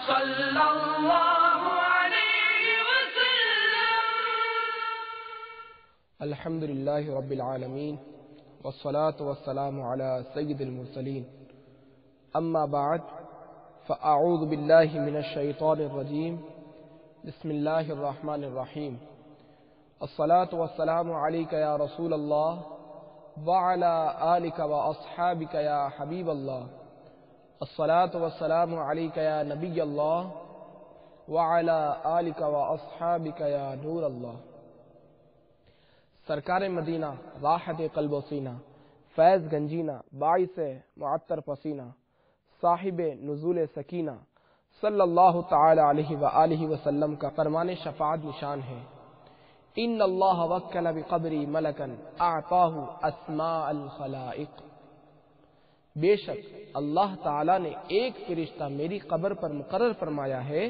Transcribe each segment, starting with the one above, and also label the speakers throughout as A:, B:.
A: صلی اللہ علیہ وسلم۔
B: الحمدللہ رب العالمین والصلاة والسلام علی سید المرسلین، اما بعد فاعوذ باللہ من الشیطان الرجیم، بسم اللہ الرحمن الرحیم۔ الصلاة والسلام علیک یا رسول اللہ وعلی آلک واصحابک یا حبیب اللہ۔ الصلاة والسلام علیک یا نبی اللہ وعلی آلک واصحابک یا نور اللہ۔ سرکار مدینہ راحت قلب و سینہ، فیض گنجینہ باعث معطر پسینہ، صاحب نزول سکینہ صلی اللہ تعالی علیہ وآلہ وسلم کا فرمان شفاعت نشان ہے۔ ان اللہ وکل بقبری ملکا اعطاہ اسماء الخلائق، بے شک اللہ تعالی نے ایک فرشتہ میری قبر پر مقرر فرمایا ہے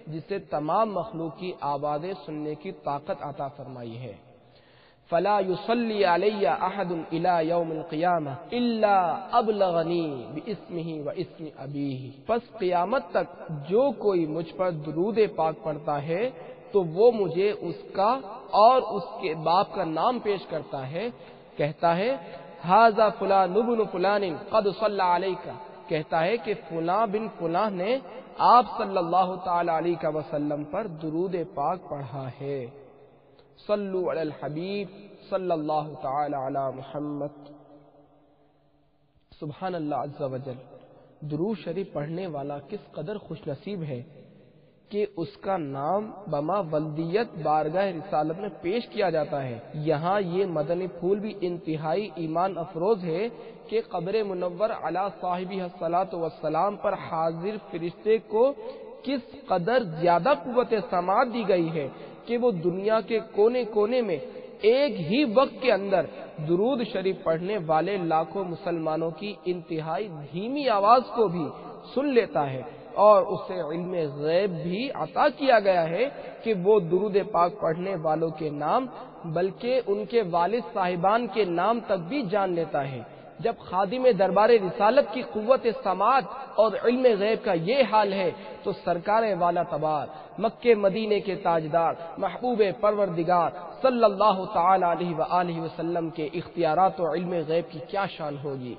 B: جسے تمام مخلوق کی آوازیں سننے کی طاقت عطا فرمائی ہے۔ فلا يصلي علي احد الى يوم القيامه الا ابلغني باسمه واسم ابيه، پس قیامت تک جو کوئی مجھ پر درود پاک پڑھتا ہے تو وہ مجھے اس کا اور اس کے باپ کا نام پیش کرتا ہے، کہتا ہے ھذا فلان ابن فلان قد صلى عليك، کہتا ہے کہ فلاں بن فلاں نے آپ صلی اللہ تعالی علیہ وسلم پر درود پاک پڑھا ہے۔ صلو علی الحبیب صلی اللہ تعالی علی محمد۔ سبحان اللہ عز و جل، درود شریف پڑھنے والا کس قدر خوش نصیب ہے کہ اس کا نام بما ولدیت بارگاہ رسالت میں پیش کیا جاتا ہے۔ یہاں یہ مدنی پھول بھی انتہائی ایمان افروز ہے کہ قبر منور علی صاحبہ الصلاۃ والسلام پر حاضر فرشتے کو کس قدر زیادہ قوت سماعت دی گئی ہے کہ وہ دنیا کے کونے کونے میں ایک ہی وقت کے اندر درود شریف پڑھنے والے لاکھوں مسلمانوں کی انتہائی دھیمی آواز کو بھی سن لیتا ہے، اور اسے علم غیب بھی عطا کیا گیا ہے کہ وہ درود پاک پڑھنے والوں کے نام بلکہ ان کے والد صاحبان کے نام تک بھی جان لیتا ہے۔ جب خادم دربار رسالت کی قوت سماعت اور علم غیب کا یہ حال ہے تو سرکار والا تبار، مکے مدینے کے تاجدار، محبوب پروردگار صلی اللہ تعالی علیہ وآلہ وسلم کے اختیارات و علم غیب کی کیا شان ہوگی؟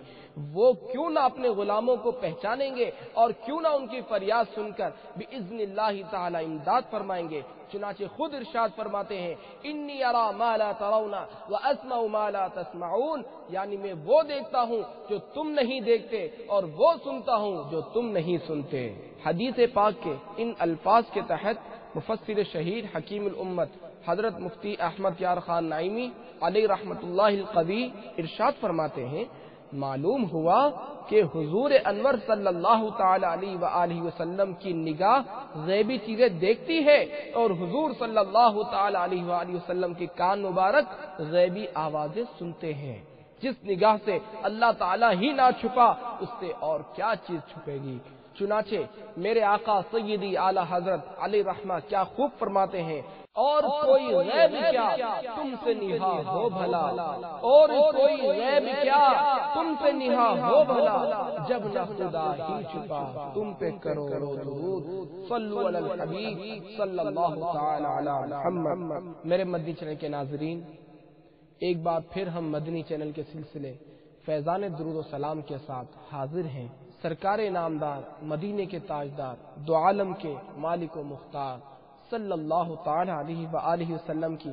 B: وہ کیوں نہ اپنے غلاموں کو پہچانیں گے اور کیوں نہ ان کی فریاد سن کر باذن اللہ تعالی امداد فرمائیں گے۔ چنانچہ خود ارشاد فرماتے ہیں انی ارا ما لا ترون واسمع ما لا تسمعون، یعنی میں وہ دیکھتا ہوں جو تم نہیں دیکھتے اور وہ سنتا ہوں جو تم نہیں سنتے۔ حدیث پاک کے ان الفاظ کے تحت مفسر شہید حکیم الامت حضرت مفتی احمد یار خان نعیمی علیہ رحمت اللہ القوی ارشاد فرماتے ہیں معلوم ہوا کہ حضور انور صلی اللہ تعالی علیہ وآلہ وسلم کی نگاہ غیبی چیزیں دیکھتی ہے اور حضور صلی اللہ تعالی علیہ وآلہ وسلم کے کان مبارک غیبی آوازیں سنتے ہیں۔ جس نگاہ سے اللہ تعالی ہی نہ چھپا اس سے اور کیا چیز چھپے گی؟ چنانچہ میرے آقا سیدی اعلی حضرت علی رحمہ کیا خوب فرماتے ہیں اور کوئی غیب کیا تم سے نہا ہو بھلا، اور کوئی غیب کیا تم سے نہا ہو بھلا، جب نہ خدا ہی چھپا تم پہ کرو درود، صلو علی الحبیب صلی اللہ تعالی علی محمد۔ میرے مدنی چینل کے ناظرین، ایک بار پھر ہم مدنی چینل کے سلسلے فیضان درود و سلام کے ساتھ حاضر ہیں۔ سرکار نامدار، مدینے کے تاجدار، دو عالم کے مالک و مختار صلی اللہ تعالی علیہ وآلہ وسلم کی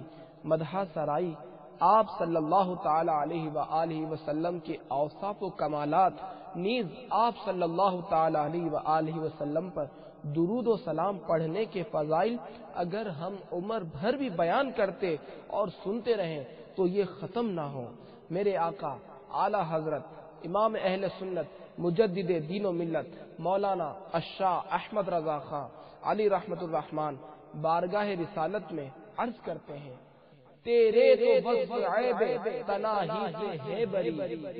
B: مدح سرائی، آپ صلی اللہ تعالی علیہ وآلہ وسلم کے اوصاف و کمالات، نیز آپ صلی اللہ تعالی علیہ وآلہ وسلم پر درود و سلام پڑھنے کے فضائل اگر ہم عمر بھر بھی بیان کرتے اور سنتے رہیں تو یہ ختم نہ ہو۔ میرے آقا اعلی حضرت امام اہل سنت مجدد دین و ملت مولانا الشاہ احمد رضا خان علی رحمت الرحمن بارگاہ رسالت میں عرض کرتے ہیں تیرے تو وصف عیب تناہی سے ہے بری،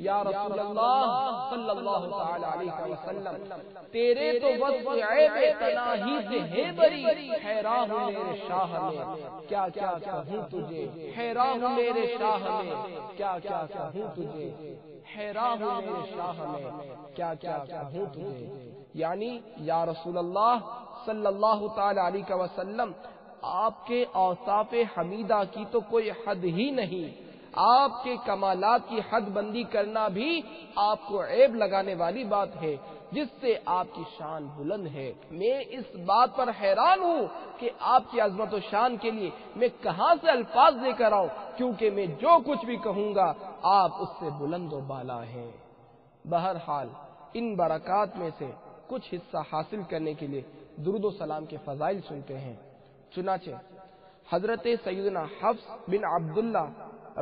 B: یا رسول اللہ صلی اللہ تعالی علیہ وسلم، تیرے تو وصف عیب تناہی سے ہے بری، حیران ہوں میرے شاہ میں کیا کیا کہوں تجھے، حیران ہوں میرے شاہ میں کیا کیا کہوں تجھے، حیران ہوں میرے شاہ میں کیا کیا کہوں تجھے، یعنی یا رسول اللہ صلی اللہ تعالی علیہ وسلم، آپ کے اوصاف حمیدہ کی تو کوئی حد ہی نہیں، آپ کے کمالات کی حد بندی کرنا بھی آپ کو عیب لگانے والی بات ہے، جس سے آپ کی شان بلند ہے۔ میں اس بات پر حیران ہوں کہ آپ کی عظمت و شان کے لیے میں کہاں سے الفاظ لے کر آؤں، کیونکہ میں جو کچھ بھی کہوں گا آپ اس سے بلند و بالا ہیں۔ بہرحال ان برکات میں سے کچھ حصہ حاصل کرنے کے لیے درود و سلام کے فضائل سنتے ہیں۔ چنانچہ حضرت سیدنا حفص بن عبداللہ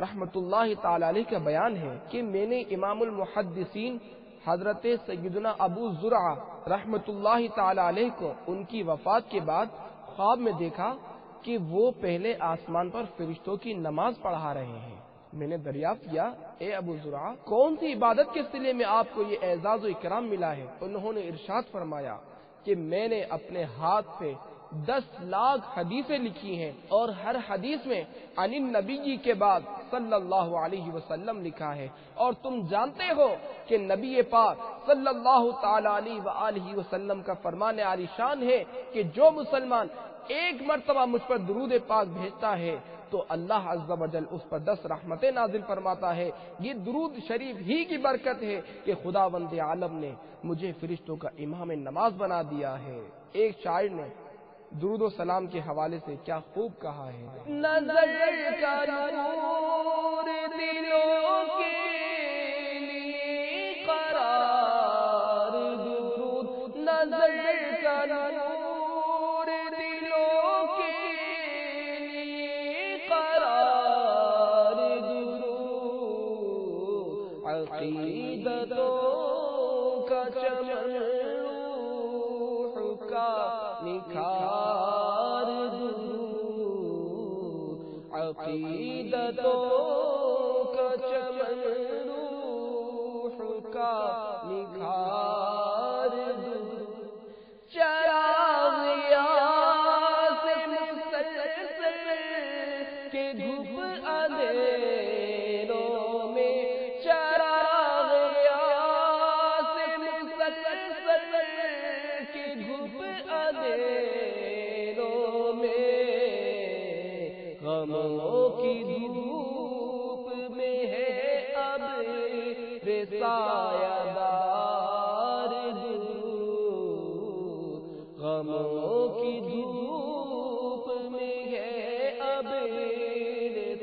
B: رحمۃ اللہ تعالی علیہ کا بیان ہے کہ میں نے امام المحدثین حضرت سیدنا ابو زرعہ رحمۃ اللہ تعالی علیہ کو ان کی وفات کے بعد خواب میں دیکھا کہ وہ پہلے آسمان پر فرشتوں کی نماز پڑھا رہے ہیں۔ میں نے دریافت کیا، اے ابو زرعہ، کون سی عبادت کے صلے میں آپ کو یہ اعزاز و اکرام ملا ہے؟ انہوں نے ارشاد فرمایا کہ میں نے اپنے ہاتھ پہ 10 لاکھ حدیثیں لکھی ہیں اور ہر حدیث میں عن النبی کے بعد صلی اللہ علیہ وسلم لکھا ہے، اور تم جانتے ہو کہ نبی پاک صلی اللہ تعالی علیہ وآلہ وسلم کا فرمان عالی شان ہے کہ جو مسلمان ایک مرتبہ مجھ پر درود پاک بھیجتا ہے تو اللہ عز و جل اس پر 10 رحمتیں نازل فرماتا ہے۔ یہ درود شریف ہی کی برکت ہے کہ خداوند عالم نے مجھے فرشتوں کا امام نماز بنا دیا ہے۔ ایک شاعر نے درود و سلام کے حوالے سے کیا خوب کہا ہے،
A: نظر کا نور دلوں کے لیے قرار درود، نظر کا نور دلوں کے لیے قرار درود، عقیدتوں کا چمن روح کا نکھار درود، عقیدتوں کا چمن روح کا نکھار درود، چراغ یاس مسلسل کے گھپ اندھیروں میں، چراغ یاس مسلسل کے گھپ اندھیروں میں، غموں کی دھوپ میں ہے اب سایہ دار درود، غموں کی دھوپ میں ہے اب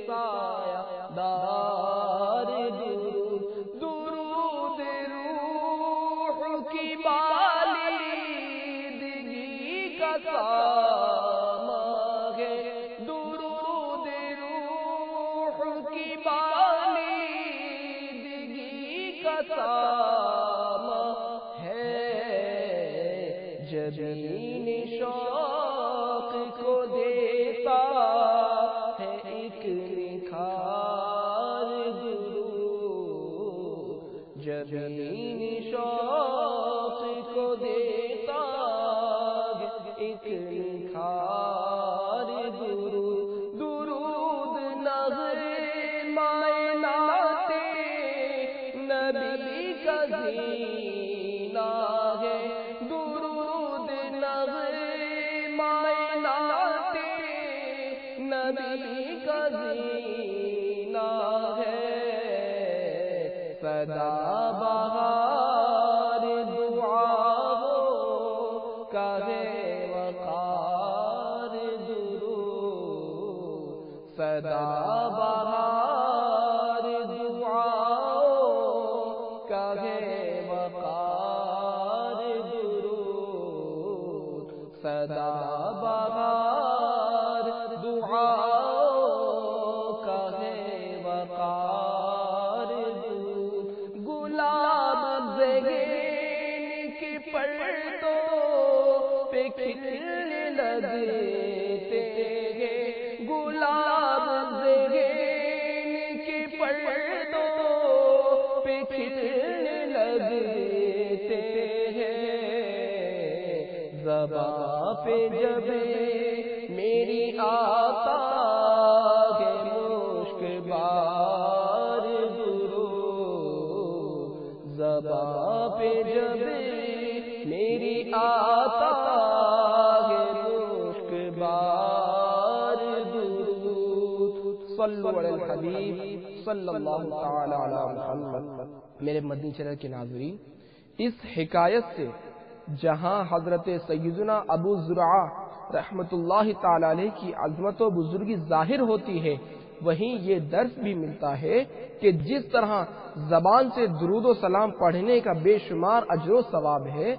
A: سایہ دار درود، درود روح کی بالیدگی کا سامان ہے، درود روح کی بالیدگی کا سامان ہے، جبین شوق کو دیتا ہے ایک نکھار درود، جبین شوق کو دیتا ہے ایک نکھار درود، درود نغمۂ نعت نبی کا زینہ ہے، درود نغمۂ نعت نبی کا زینہ ہے، سدا بہار دعاؤں کا ہے وقار درود، سدا بہار دعاؤں کا ہے وقار درود، سدا بہار دعاؤں کا ہے وقار درود، گلاب زہین کی پرتوں پہ کھلنے لگتے ہیں، گلاب زہین
B: زباں پہ جب میری آتا ہے مشک بار درود، زباں پہ جب میری آتا ہے مشک بار درود، صلو علی الحبیب صلی اللہ تعالی علی محمد۔ میرے مدنی چینل کے ناظرین، اس حکایت سے جہاں حضرت سیدنا ابو زرعہ رحمت اللہ تعالی علیہ کی عظمت و بزرگی ظاہر ہوتی ہے، وہیں یہ درس بھی ملتا ہے کہ جس طرح زبان سے درود و سلام پڑھنے کا بے شمار اجر و ثواب ہے،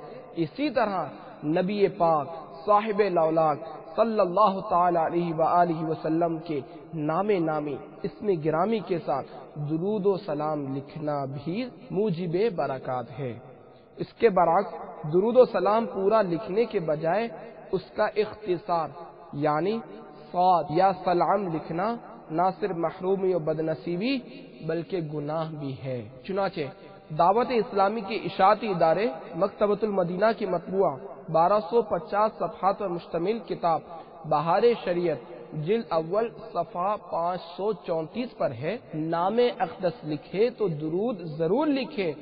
B: اسی طرح نبی پاک صاحب لولاک صلی اللہ تعالی علیہ وآلہ وسلم کے نام نامی اسم گرامی کے ساتھ درود و سلام لکھنا بھی موجب برکات ہے۔ اس کے برعکس درود و سلام پورا لکھنے کے بجائے اس کا اختصار یعنی صاد یا سلام لکھنا نہ صرف محرومی و بدنصیبی بلکہ گناہ بھی ہے۔ چنانچہ دعوت اسلامی کے اشاعتی ادارے مکتبۃ المدینہ کی مطبوعہ 1250 صفحات پر مشتمل کتاب بہار شریعت جلد اول صفحہ 534 پر ہے، نام اقدس لکھے تو درود ضرور لکھے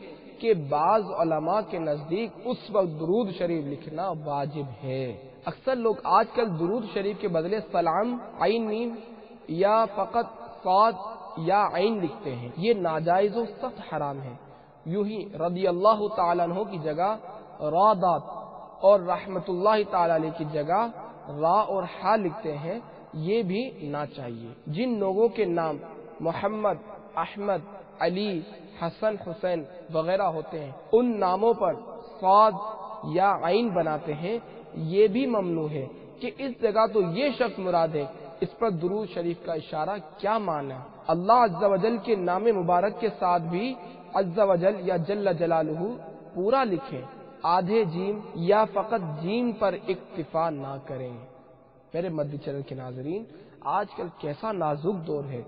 B: کہ بعض علماء کے نزدیک اس وقت درود شریف لکھنا واجب ہے۔ اکثر لوگ آج کل درود شریف کے بدلے سلام عین میم یا فقط صاد یا عین لکھتے ہیں، یہ ناجائز و سخت حرام ہے۔ یوں ہی رضی اللہ تعالیٰ عنہ کی جگہ را دات اور رحمت اللہ تعالیٰ علیہ کی جگہ را اور ہا لکھتے ہیں، یہ بھی نہ چاہیے۔ جن لوگوں کے نام محمد، احمد، علی، حسن، حسین وغیرہ ہوتے ہیں، ان ناموں پر صاد یا عین بناتے ہیں، یہ بھی ممنوع ہے کہ اس جگہ تو یہ شخص مراد ہے، اس پر درود شریف کا اشارہ کیا معنی؟ اللہ عز و جل کے نام مبارک کے ساتھ بھی عز و جل یا جل جلالہ پورا لکھیں، آدھے جیم یا فقط جیم پر اکتفا نہ کریں۔ میرے مدنی چینل کے ناظرین، آج کل کیسا نازک دور ہے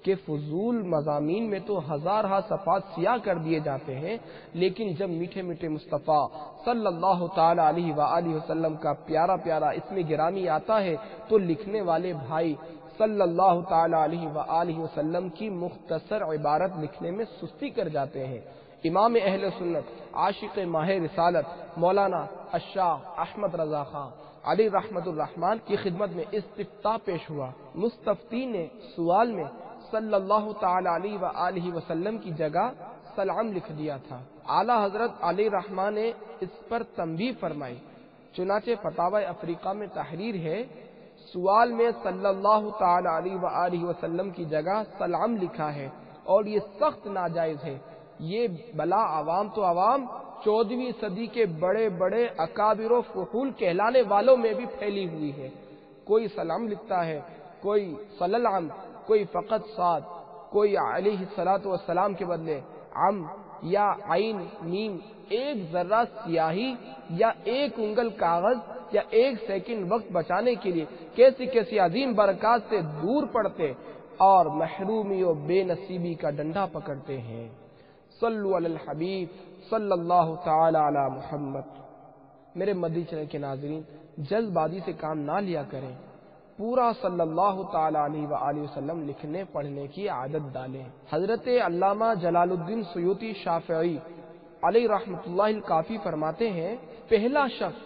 B: کہ فضول مضامین میں تو ہزارہا صفحات سیاہ کر دیے جاتے ہیں، لیکن جب میٹھے میٹھے مصطفیٰ صلی اللہ تعالی علیہ وآلہ وسلم کا پیارا پیارا اسم گرامی آتا ہے تو لکھنے والے بھائی صلی اللہ تعالی علیہ وآلہ وسلم کی مختصر عبارت لکھنے میں سستی کر جاتے ہیں۔ امام اہل سنت عاشق ماہ رسالت مولانا الشاہ احمد رضا خان علی رحمت الرحمن کی خدمت میں استفتاء پیش ہوا۔ مستفتی نے سوال میں صلی اللہ تعالی علیہ وآلہ وسلم کی جگہ سلام لکھ دیا تھا۔ اعلیٰ حضرت علی رحمٰن نے اس پر تنبیہ فرمائی، چنانچہ فتاوی افریقہ میں تحریر ہے، سوال میں صلی اللہ تعالی علیہ وآلہ وسلم کی جگہ سلام لکھا ہے اور یہ سخت ناجائز ہے۔ یہ بلا عوام تو عوام 14ویں صدی کے بڑے بڑے اکابر و فحول کہلانے والوں میں بھی پھیلی ہوئی ہے۔ کوئی سلام لکھتا ہے، کوئی صلی اللہ علیہ، کوئی فقط صاد، کوئی علیہ الصلاۃ والسلام کے بدلے عم یا عین میم، ایک ذرہ سیاہی یا ایک انگل کاغذ یا ایک سیکنڈ وقت بچانے کے لیے کیسی کیسی عظیم برکات سے دور پڑتے اور محرومی و بے نصیبی کا ڈنڈا پکڑتے ہیں۔ صلو علی الحبیب صلی اللہ تعالی علی محمد۔ میرے مدنی چینل کے ناظرین، جلد بازی سے کام نہ لیا کریں، پورا صلی اللہ تعالی علیہ وآلہ وسلم لکھنے پڑھنے کی عادت ڈالیں۔ حضرت علامہ جلال الدین سیوطی شافعی علیہ رحمت اللہ الکافی فرماتے ہیں، پہلا شخص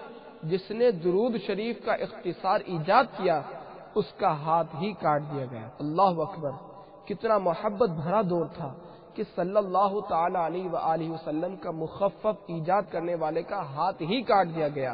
B: جس نے درود شریف کا اختصار ایجاد کیا اس کا ہاتھ ہی کاٹ دیا گیا۔ اللہ اکبر! کتنا محبت بھرا دور تھا کہ صلی اللہ تعالی علیہ وآلہ وسلم کا مخفف ایجاد کرنے والے کا ہاتھ ہی کاٹ دیا گیا۔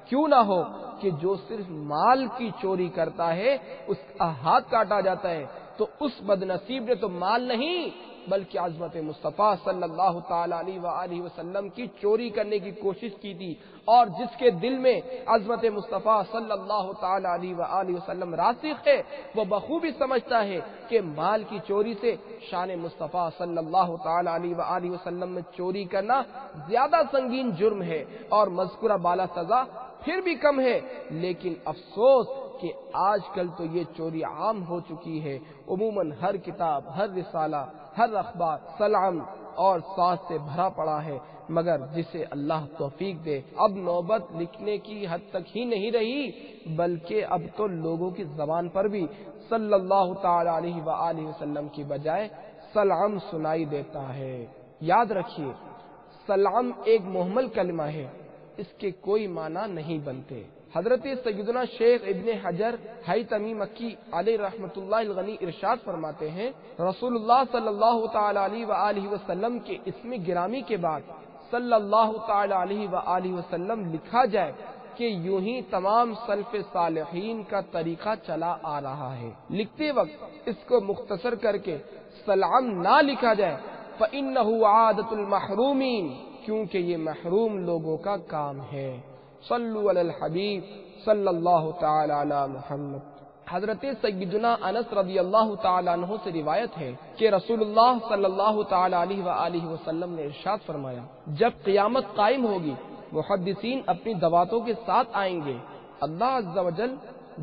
B: کیوں نہ ہو کہ جو صرف مال کی چوری کرتا ہے اس کا ہاتھ کاٹا جاتا ہے، تو اس بدنصیب نے تو مال نہیں بلکہ عظمت مصطفیٰ صلی اللہ تعالی علیہ وآلہ وسلم کی چوری کرنے کی کوشش کی تھی، اور جس کے دل میں عظمت مصطفیٰ صلی اللہ تعالی علیہ وآلہ وسلم راسخ ہے، وہ بخوبی سمجھتا ہے کہ مال کی چوری سے شان مصطفیٰ صلی اللہ تعالی علیہ وآلہ وسلم میں چوری کرنا زیادہ سنگین جرم ہے، اور مذکورہ بالا سزا پھر بھی کم ہے، لیکن افسوس کہ آج کل تو یہ چوری عام ہو چکی ہے۔ عموماً ہر کتاب، ہر رسالہ، ہر اخبار سلام اور ساز سے بھرا پڑا ہے، مگر جسے اللہ توفیق دے اب نوبت لکھنے کی حد تک ہی نہیں رہی، بلکہ اب تو لوگوں کی زبان پر بھی صلی اللہ تعالی علیہ وآلہ وسلم کی بجائے سلام سنائی دیتا ہے۔ یاد رکھیے، سلام ایک مہمل کلمہ ہے، اس کے کوئی معنی نہیں بنتے۔ حضرت سیدنا شیخ ابن حجر حیثمی مکی علیہ رحمۃ اللہ الغنی ارشاد فرماتے ہیں، رسول اللہ صلی اللہ تعالی علیہ وآلہ وسلم کے اسم گرامی کے بعد صلی اللہ تعالی علیہ وآلہ وسلم لکھا جائے کہ یوں ہی تمام سلف صالحین کا طریقہ چلا آ رہا ہے۔ لکھتے وقت اس کو مختصر کر کے سلام نہ لکھا جائے فَإِنَّهُ عَادَةُ الْمَحْرُومِينَ، کیونکہ یہ محروم لوگوں کا کام ہے۔ صلو علی الحبیب صلی اللہ تعالی علی محمد۔ حضرت سیدنا انس رضی اللہ تعالی عنہ سے روایت ہے کہ رسول اللہ صلی اللہ تعالی علیہ وآلہ وسلم نے ارشاد فرمایا، جب قیامت قائم ہوگی محدثین اپنی دواتوں کے ساتھ آئیں گے، اللہ عز و جل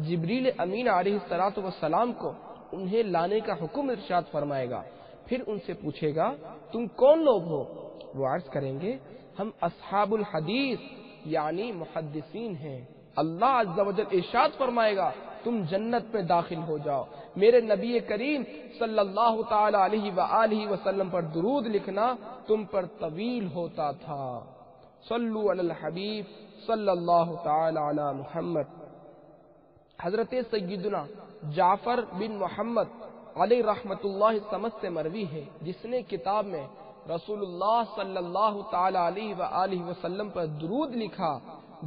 B: جبریل امین علیہ السلام کو انہیں لانے کا حکم ارشاد فرمائے گا، پھر ان سے پوچھے گا تم کون لوگ ہو؟ وہ عرض کریں گے ہم اصحاب الحدیث یعنی محدثین ہیں۔ اللہ عز و جل ارشاد فرمائے گا تم جنت میں داخل ہو جاؤ۔ میرے نبی کریم صلی اللہ تعالی علیہ وآلہ وسلم پر درود لکھنا تم پر طویل ہوتا تھا۔ صلو علی الحبیب صلی اللہ تعالی علی محمد۔ حضرت سیدنا جعفر بن محمد علیہ رحمت اللہ سمجھ سے مروی ہے، جس نے کتاب میں رسول اللہ صلی اللہ تعالی علیہ وآلہ وسلم پر درود لکھا،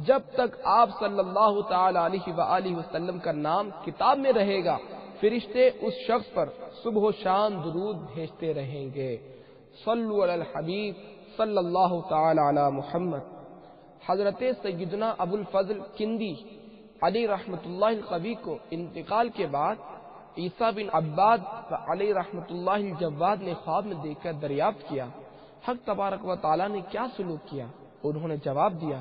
B: جب تک آپ صلی اللہ تعالی علیہ وآلہ وسلم کا نام کتاب میں رہے گا، فرشتے اس شخص پر صبح و شام درود بھیجتے رہیں گے۔ صلو علی الحبیب صلی اللہ تعالی علی محمد۔ حضرت سیدنا ابو الفضل کندی علی رحمت اللہ القوی کو انتقال کے بعد عیسیٰ بن عباد علیہ رحمت اللہ الجواد نے خواب میں دیکھ کر دریافت کیا حق تبارک و تعالی نے کیا سلوک کیا؟ انہوں نے جواب دیا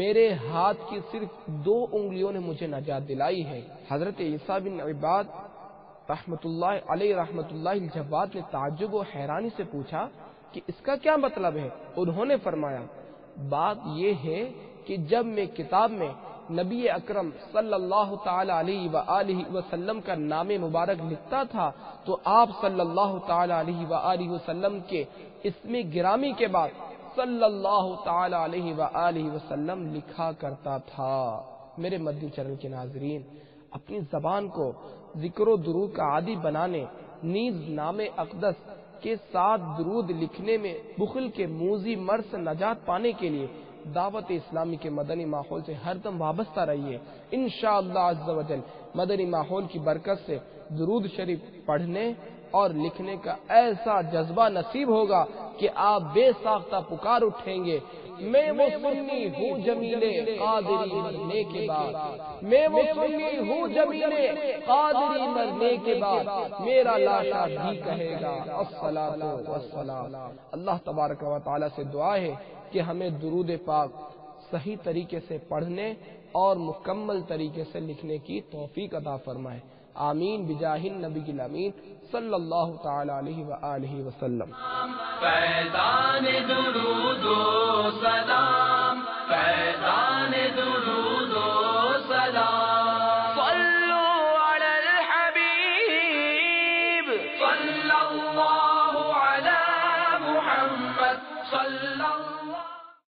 B: میرے ہاتھ کی صرف 2 انگلیوں نے مجھے نجات دلائی ہے۔ حضرت عیسیٰ بن عباد رحمت اللہ علیہ رحمت اللہ الجواد نے تعجب و حیرانی سے پوچھا کہ اس کا کیا مطلب ہے؟ انہوں نے فرمایا بات یہ ہے کہ جب میں کتاب میں نبی اکرم صلی اللہ تعالی علیہ وآلہ وسلم کا نام مبارک لکھتا تھا تو آپ صلی اللہ تعالی علیہ وآلہ وسلم کے اسم گرامی کے بعد صلی اللہ تعالی علیہ وآلہ وسلم لکھا کرتا تھا۔ میرے مدنی چینل کے ناظرین، اپنی زبان کو ذکر و درود کا عادی بنانے، نیز نام اقدس کے ساتھ درود لکھنے میں بخل کے موذی مرض سے نجات پانے کے لیے دعوت اسلامی کے مدنی ماحول سے ہر دم وابستہ رہیے۔ انشاءاللہ عز و جل مدنی ماحول کی برکت سے درود شریف پڑھنے اور لکھنے کا ایسا جذبہ نصیب ہوگا کہ آپ بے ساختہ پکار اٹھیں گے میں وہ سنی ہوں جمیلے قادری مرنے کے بعد، میں وہ سنی ہوں جمیلے قادری مرنے کے بعد، میرا لاشا بھی کہے گا الصلاۃ والسلام۔ اللہ تبارک و تعالی سے دعا ہے کہ ہمیں درود پاک صحیح طریقے سے پڑھنے اور مکمل طریقے سے لکھنے کی توفیق عطا فرمائے۔ آمین بجاہ النبی الامین صلی اللہ تعالی علیہ وآلہ وسلم۔
A: فیضان درود و سلام